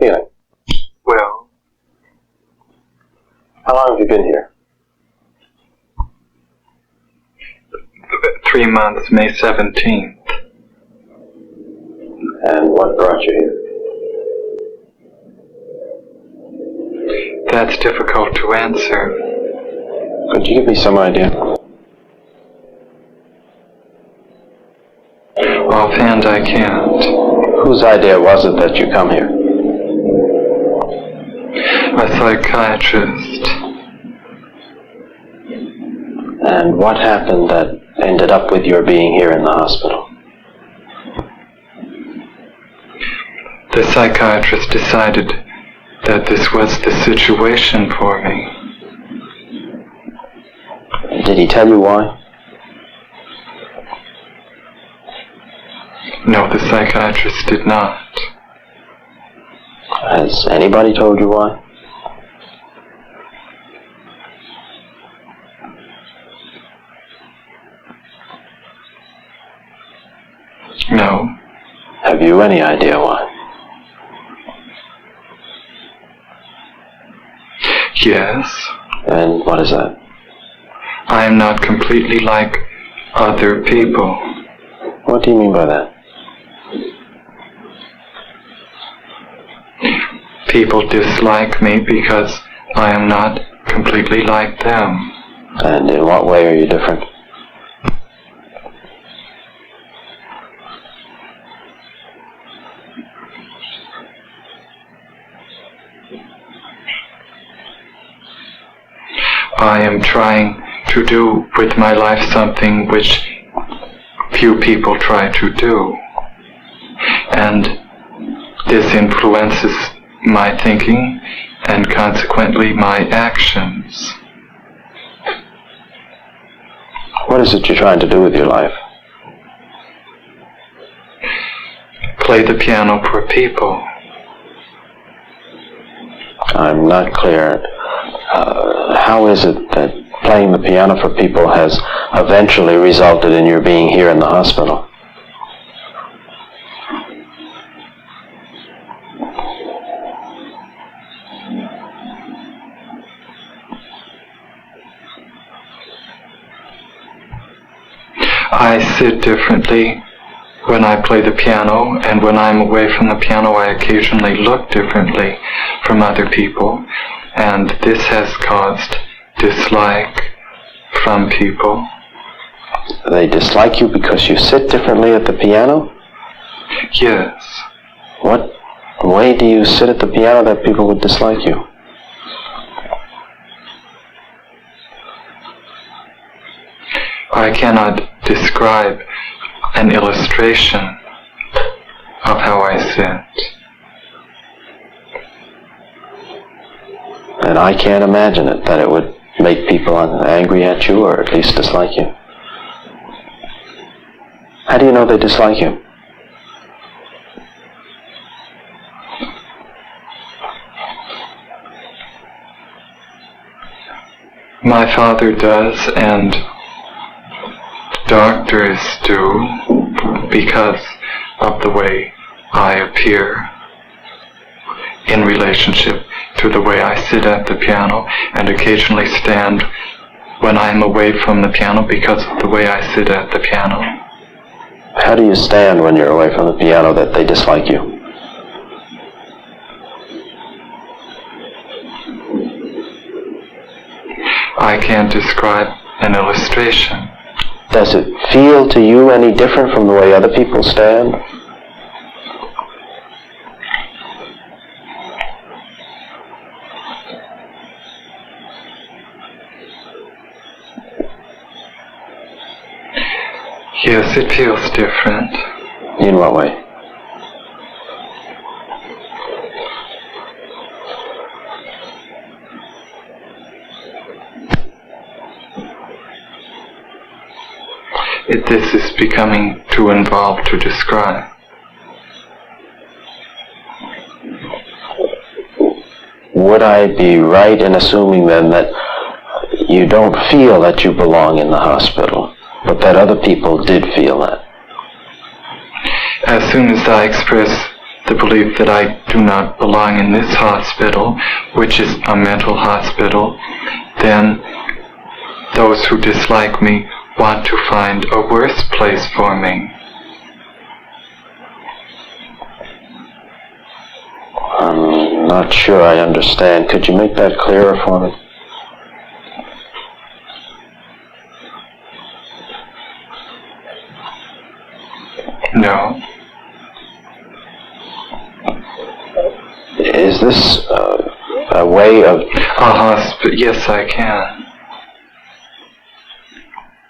feeling? Well. How long have you been here? 3 months, May 17th. And what brought you here? That's difficult to answer. Could you give me some idea? Offhand, I can't. Whose idea was it that you come here? A psychiatrist. And what happened that ended up with your being here in the hospital? The psychiatrist decided that this was the situation for me. Did he tell you why? No, the psychiatrist did not. Has anybody told you why? No. Have you any idea why? Yes. And what is that? I am not completely like other people. What do you mean by that? People dislike me because I am not completely like them. And in what way are you different? I am trying to do with my life something which few people try to do. And this influences my thinking and consequently my actions. What is it you're trying to do with your life? Play the piano for people. I'm not clear. How is it that playing the piano for people has eventually resulted in your being here in the hospital? I sit differently when I play the piano, and when I'm away from the piano I occasionally look differently from other people, and this has caused dislike from people. They dislike you because you sit differently at the piano? Yes. What way do you sit at the piano that people would dislike you? I cannot describe an illustration of how I sit. And I can't imagine it, that it would make people angry at you or at least dislike you. How do you know they dislike you? My father does, and doctors do, because of the way I appear in relationship to the way I sit at the piano, and occasionally stand when I'm away from the piano because of the way I sit at the piano. How do you stand when you're away from the piano that they dislike you? I can't describe an illustration. Does it feel to you any different from the way other people stand? Yes, it feels different. In what way? This is becoming too involved to describe. Would I be right in assuming then that you don't feel that you belong in the hospital, but that other people did feel that? As soon as I express the belief that I do not belong in this hospital, which is a mental hospital, then those who dislike me want to find a worse place for me. I'm not sure I understand. Could you make that clearer for me? No. Is this a way of... A hospital? Yes, I can.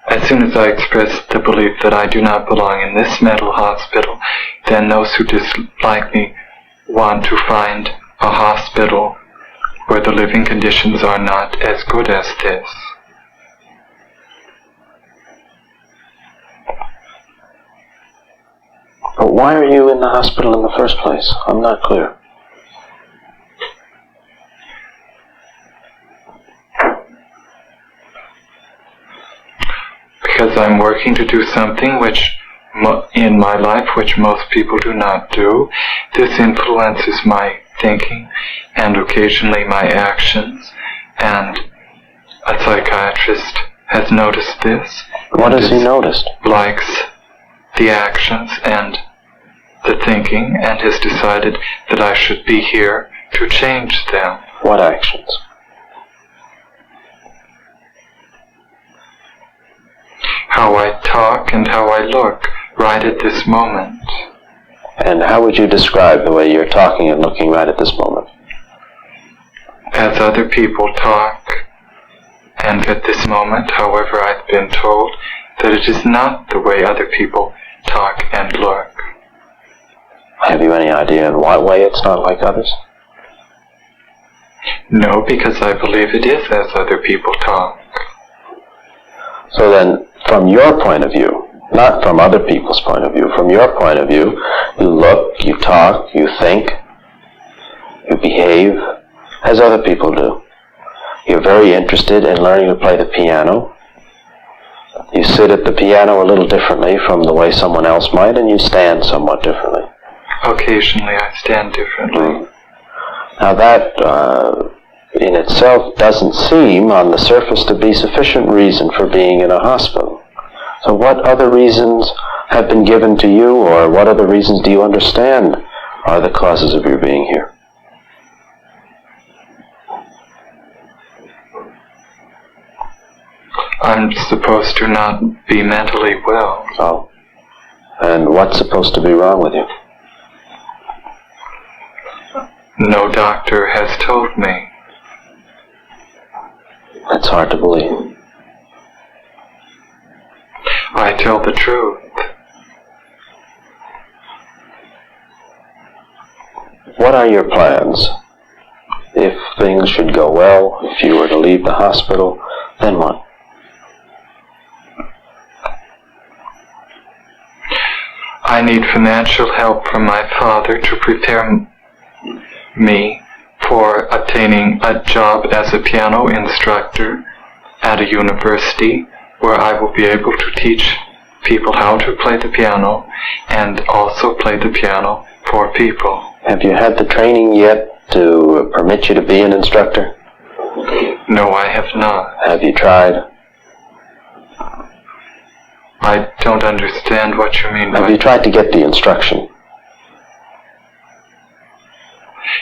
As soon as I express the belief that I do not belong in this mental hospital, then those who dislike me want to find a hospital where the living conditions are not as good as this. But why are you in the hospital in the first place? I'm not clear. Because I'm working to do something which in my life which most people do not do. This influences my thinking and occasionally my actions, and a psychiatrist has noticed this. What has he noticed? Likes the actions and the thinking, and has decided that I should be here to change them. What actions? How I talk and how I look right at this moment. And how would you describe the way you're talking and looking right at this moment? As other people talk, and at this moment, however, I've been told that it is not the way other people talk and look. Have you any idea in what way it's not like others? No, because I believe it is as other people talk. So then, from your point of view, not from other people's point of view, from your point of view, you look, you talk, you think, you behave as other people do. You're very interested in learning to play the piano. You sit at the piano a little differently from the way someone else might, and you stand somewhat differently. Occasionally I stand differently. Now that, in itself, doesn't seem, on the surface, to be sufficient reason for being in a hospital. So what other reasons have been given to you, or what other reasons do you understand are the causes of your being here? I'm supposed to not be mentally well. Oh. And what's supposed to be wrong with you? No doctor has told me. That's hard to believe. I tell the truth. What are your plans? If things should go well, if you were to leave the hospital, then what? I need financial help from my father to prepare me for obtaining a job as a piano instructor at a university where I will be able to teach people how to play the piano and also play the piano for people. Have you had the training yet to permit you to be an instructor? No, I have not. Have you tried? I don't understand what you mean by... Have you tried to get the instruction?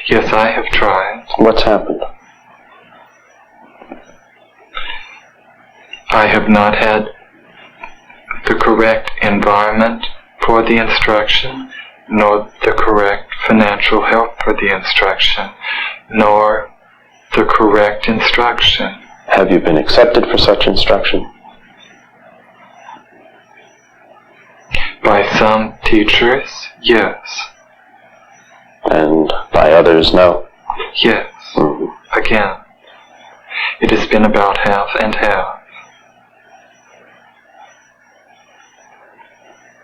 Yes, I have tried. What's happened? I have not had the correct environment for the instruction, nor the correct financial help for the instruction, nor the correct instruction. Have you been accepted for such instruction? By some teachers, yes. And by others, no? Yes. Mm-hmm. Again, it has been about half and half.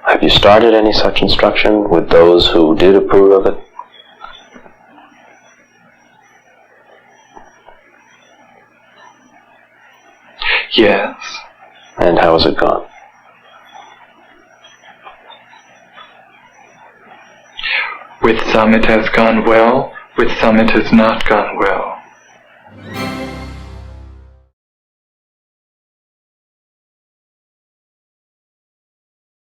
Have you started any such instruction with those who did approve of it? Yes. And how has it gone? With some it has gone well, with some it has not gone well.